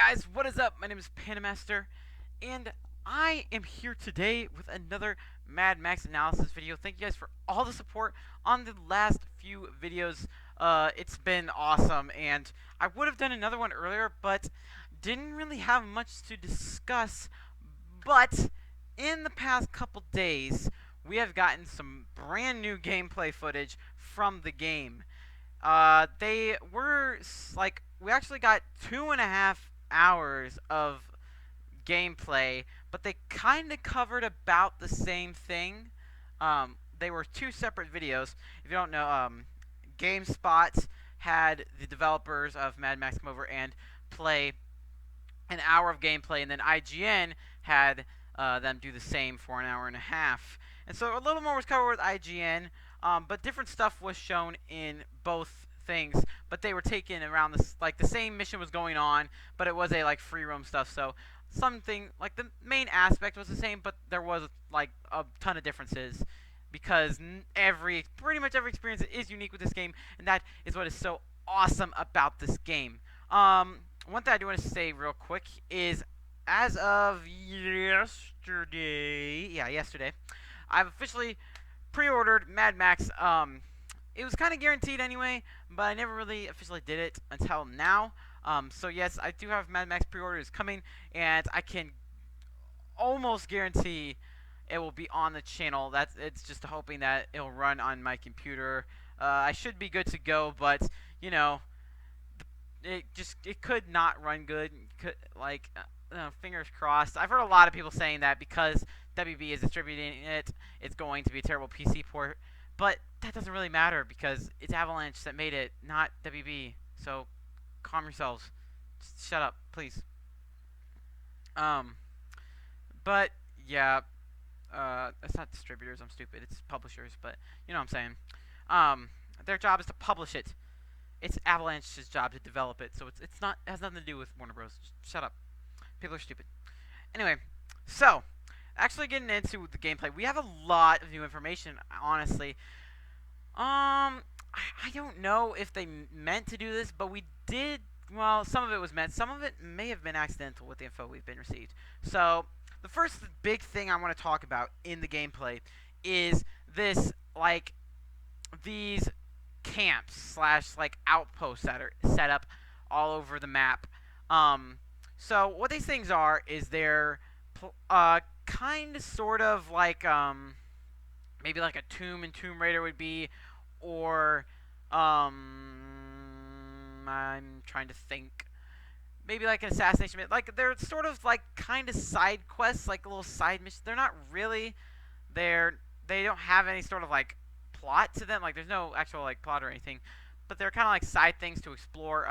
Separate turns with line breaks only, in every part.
guys, what is up? My name is PandaMaster, and I am here today with another Mad Max analysis video. Thank you guys for all the support on the last few videos. It's been awesome, and I would have done another one earlier, but didn't really have much to discuss. But in the past couple days, we have gotten some brand new gameplay footage from the game. They were like, we actually got 2.5 hours of gameplay, but they kind of covered about the same thing. They were two separate videos. If you don't know, GameSpot had the developers of Mad Max come over and play an hour of gameplay, and then IGN had them do the same for an hour and a half. And so a little more was covered with IGN, but different stuff was shown in both things. But they were taken around this, like the same mission was going on, but it was a like free roam stuff. So something like the main aspect was the same, but there was like a ton of differences because pretty much every experience is unique with this game, and that is what is so awesome about this game. One thing I do want to say real quick is, as of yesterday, I've officially pre-ordered Mad Max. It was kind of guaranteed anyway, but I never really officially did it until now. So yes, I do have Mad Max pre-orders coming, and I can almost guarantee it will be on the channel. It's just hoping that it'll run on my computer. I should be good to go, but you know, it could not run good. Fingers crossed. I've heard a lot of people saying that because WB is distributing it, it's going to be a terrible PC port. But that doesn't really matter because it's Avalanche that made it, not WB. So calm yourselves. Just shut up, please. But yeah, it's not distributors. I'm stupid. It's publishers. But you know what I'm saying. Their job is to publish it. It's Avalanche's job to develop it. So it has nothing to do with Warner Bros. Just shut up. People are stupid. Anyway, so actually getting into the gameplay, we have a lot of new information. Honestly, I don't know if they meant to do this, but we did. Well, some of it was meant. Some of it may have been accidental with the info we've been received. So the first big thing I want to talk about in the gameplay is this, like, these camps slash like outposts that are set up all over the map. So what these things are is they're kind of sort of like maybe like a tomb in Tomb Raider would be, or I'm trying to think, maybe like an assassination mission. Like they're sort of like kind of side quests, like little side missions. They're not really they don't have any sort of like plot to them. Like there's no actual like plot or anything, but they're kind of like side things to explore.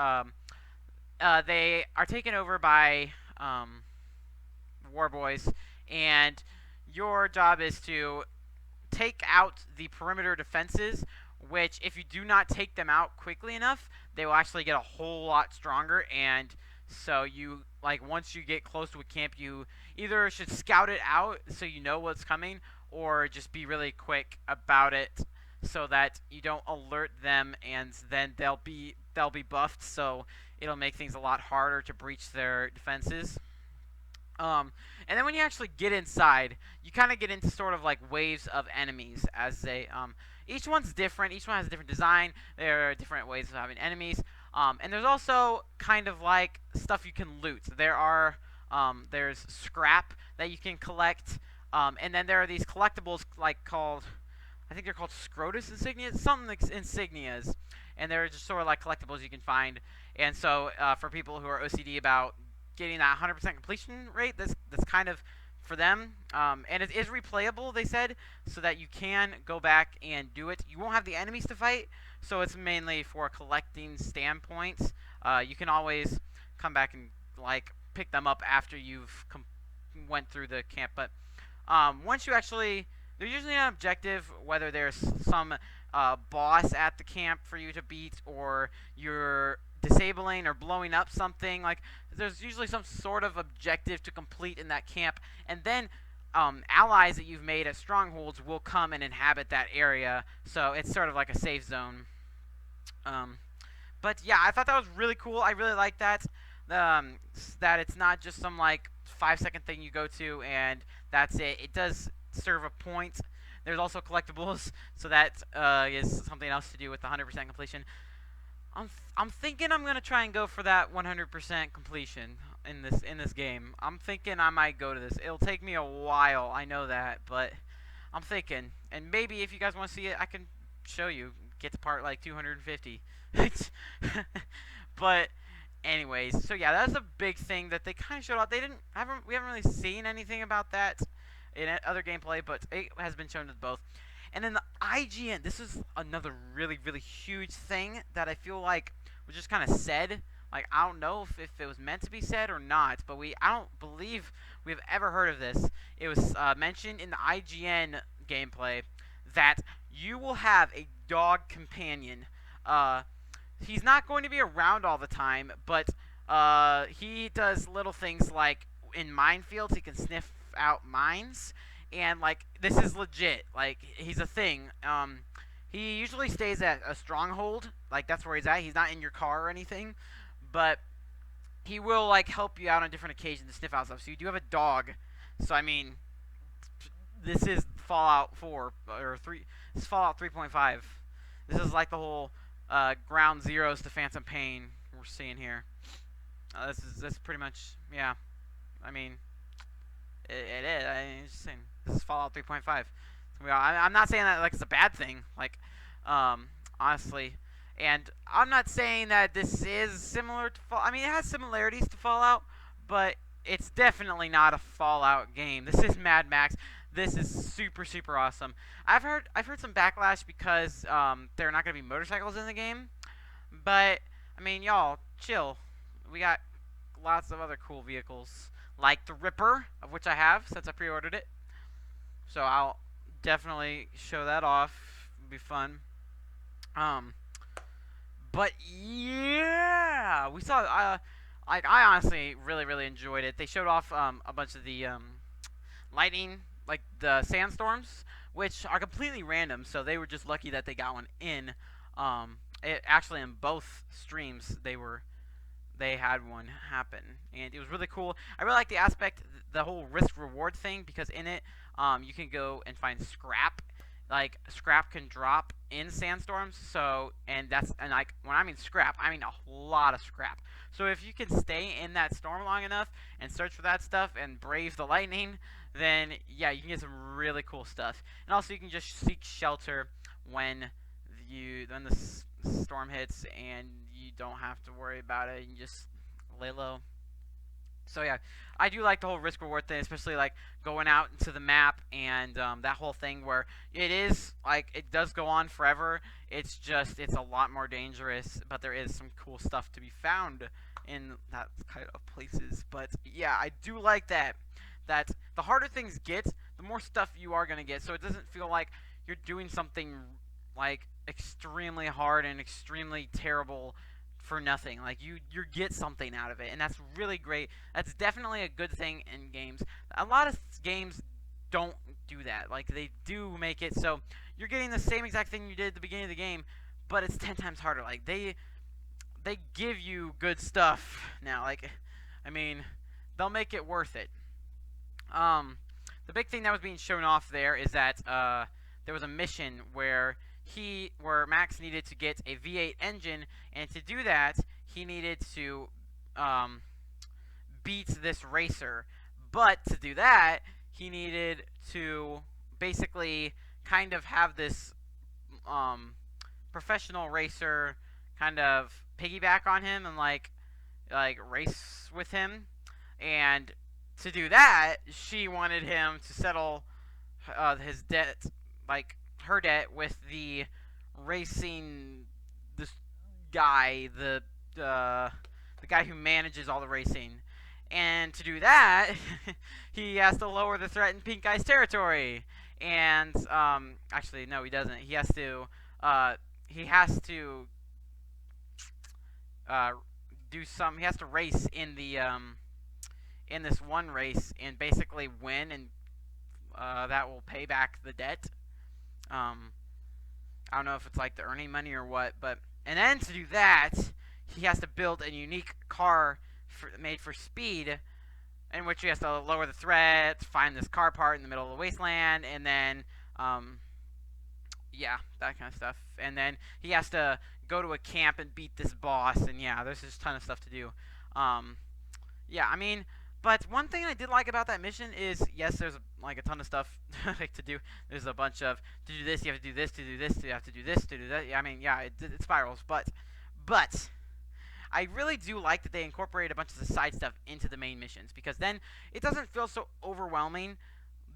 They are taken over by war boys, and your job is to take out the perimeter defenses, which if you do not take them out quickly enough, they will actually get a whole lot stronger. And so you, like, once you get close to a camp, you either should scout it out so you know what's coming, or just be really quick about it so that you don't alert them, and then they'll be buffed, so it'll make things a lot harder to breach their defenses. And then when you actually get inside, you kind of get into sort of like waves of enemies as they each one's different. Each one has a different design. There are different ways of having enemies. And there's also kind of like stuff you can loot. There's scrap that you can collect. And then there are these collectibles I think they're called Scrotus insignias, something like insignias. And they're just sort of like collectibles you can find. And so for people who are OCD about getting that 100% completion rate, that's kind of for them. And it is replayable, they said, so that you can go back and do it. You won't have the enemies to fight, so it's mainly for a collecting standpoint. You can always come back and like pick them up after you've went through the camp. But once you actually, there's usually an objective, whether there's some boss at the camp for you to beat, or you're disabling or blowing up something. Like there's usually some sort of objective to complete in that camp, and then allies that you've made at strongholds will come and inhabit that area, so it's sort of like a safe zone. But yeah, I thought that was really cool. I really like that. that it's not just some like 5-second thing you go to and that's it. It does serve a point. There's also collectibles, so that is something else to do with the 100% completion. I'm thinking I'm gonna try and go for that 100% completion in this game. I'm thinking I might go to this. It'll take me a while, I know that, but I'm thinking, and maybe if you guys want to see it, I can show you. Get to part like 250. But anyways, so yeah, that's a big thing that they kind of showed off. We haven't really seen anything about that in other gameplay, but it has been shown to both. And then the IGN, this is another really, really huge thing that I feel like was just kind of said. Like, I don't know if it was meant to be said or not, but I don't believe we've ever heard of this. It was mentioned in the IGN gameplay that you will have a dog companion. He's not going to be around all the time, but he does little things like in minefields, he can sniff out mines. And, like, this is legit. Like, he's a thing. He usually stays at a stronghold. Like, that's where he's at. He's not in your car or anything. But he will, like, help you out on different occasions to sniff out stuff. So you do have a dog. So, I mean, this is Fallout 4, or 3. This is Fallout 3.5. This is, like, the whole ground zeros to Phantom Pain we're seeing here. This is pretty much, yeah. I mean, it is. I'm just saying. This is Fallout 3.5. I'm not saying that like it's a bad thing. Like, honestly, and I'm not saying that this is similar to Fallout. I mean, it has similarities to Fallout, but it's definitely not a Fallout game. This is Mad Max. This is super, super awesome. I've heard some backlash because there are not going to be motorcycles in the game, but I mean, y'all, chill. We got lots of other cool vehicles, like the Ripper, of which I have since I pre-ordered it. So I'll definitely show that off. It'll be fun. But yeah, we saw. I honestly really, really enjoyed it. They showed off a bunch of the lightning, like the sandstorms, which are completely random. So they were just lucky that they got one in. Actually, in both streams, they had one happen, and it was really cool. I really like the aspect, the whole risk reward thing, because in it, you can go and find scrap. Like, scrap can drop in sandstorms. So, and like when I mean scrap, I mean a lot of scrap. So if you can stay in that storm long enough and search for that stuff and brave the lightning, then yeah, you can get some really cool stuff. And also, you can just seek shelter when the storm hits, and you don't have to worry about it. You can just lay low. So yeah, I do like the whole risk reward thing, especially like going out into the map and that whole thing where it is like it does go on forever. It's a lot more dangerous, but there is some cool stuff to be found in that kind of places. But yeah, I do like that the harder things get, the more stuff you are gonna get. So it doesn't feel like you're doing something like extremely hard and extremely terrible for nothing. Like you get something out of it, and that's really great. That's definitely a good thing in games. A lot of games don't do that. Like, they do make it so you're getting the same exact thing you did at the beginning of the game, but it's 10 times harder. Like, they give you good stuff now. Like, I mean, they'll make it worth it. The big thing that was being shown off there is that there was a mission where Max needed to get a V8 engine, and to do that, he needed to beat this racer. But to do that, he needed to basically kind of have this professional racer kind of piggyback on him and like race with him. And to do that, she wanted him to settle his debt, like her debt, with the racing guy, the guy who manages all the racing. And to do that, he has to lower the threat in Pink Guy's territory. And actually, no, he doesn't. He has to do some. He has to race in the in this one race and basically win, and that will pay back the debt. I don't know if it's like the earning money or what, but and then to do that, he has to build a unique car made for speed, in which he has to lower the threat, find this car part in the middle of the wasteland, and then, yeah, that kind of stuff. And then he has to go to a camp and beat this boss, and yeah, there's just a ton of stuff to do. Um, yeah, I mean, but one thing I did like about that mission is, yes, there's like a ton of stuff like to do. There's a bunch of to do this, you have to do this, to do this, you have to do this, to do that. Yeah, I mean, yeah, it spirals, but I really do like that they incorporate a bunch of the side stuff into the main missions, because then it doesn't feel so overwhelming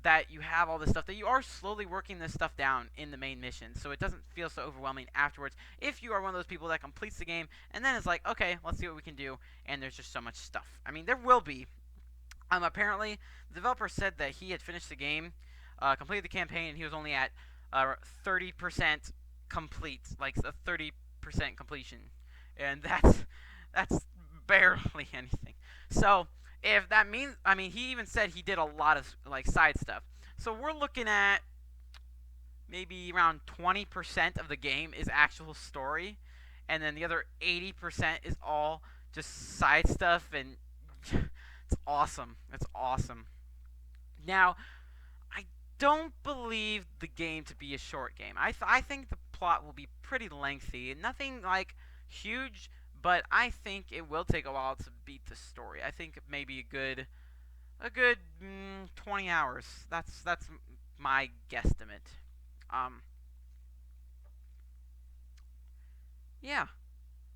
that you have all this stuff, that you are slowly working this stuff down in the main mission, so it doesn't feel so overwhelming afterwards if you are one of those people that completes the game and then it's like, okay, let's see what we can do, and there's just so much stuff. I mean, there will be. Apparently, the developer said that he had finished the game, completed the campaign, and he was only at 30% complete, like a 30% completion, and that's barely anything. So if that means, I mean, he even said he did a lot of like side stuff. So we're looking at maybe around 20% of the game is actual story, and then the other 80% is all just side stuff, and it's awesome. It's awesome. Now, I don't believe the game to be a short game. I think the plot will be pretty lengthy. Nothing like huge, but I think it will take a while to beat the story. I think maybe a good 20 hours. That's my guesstimate. Um, yeah.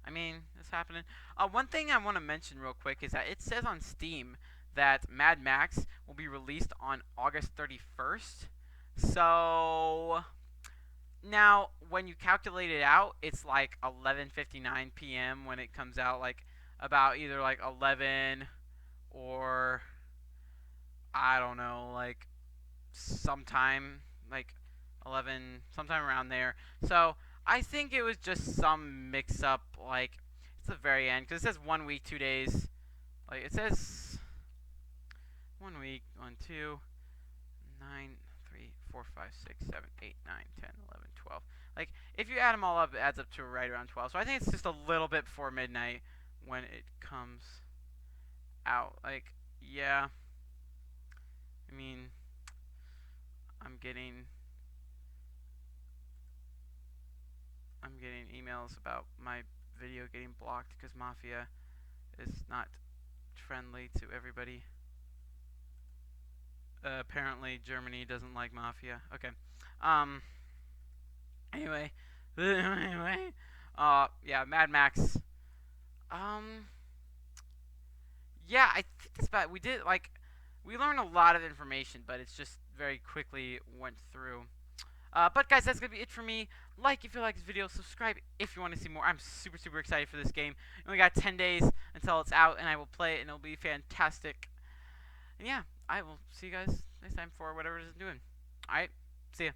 I mean, it's happening. One thing I want to mention real quick is that it says on Steam that Mad Max will be released on August 31st. So now, when you calculate it out, it's like 11:59 p.m. when it comes out, like about either like 11 or I don't know, like sometime like 11, sometime around there. So I think it was just some mix-up. Like it's the very end, because it says 1 week, 2 days. Like it says 1 week, 1, 2, 9, 3, 4, 5, 6, 7, 8, 9, 10, 11, 12. Like if you add them all up, it adds up to right around 12. So I think it's just a little bit before midnight when it comes out. Like yeah, I mean, I'm getting emails about my video getting blocked because Mafia is not friendly to everybody. Apparently Germany doesn't like Mafia. Okay. Um anyway. Anyway. Yeah, Mad Max. Um yeah, I think that's about it. We learned a lot of information, but it's just very quickly went through. But guys, that's going to be it for me. Like if you like this video, subscribe if you want to see more. I'm super, super excited for this game. And we got 10 days until it's out, and I will play it, and it'll be fantastic. And yeah, I will see you guys next time for whatever it is I'm doing. Alright, see ya.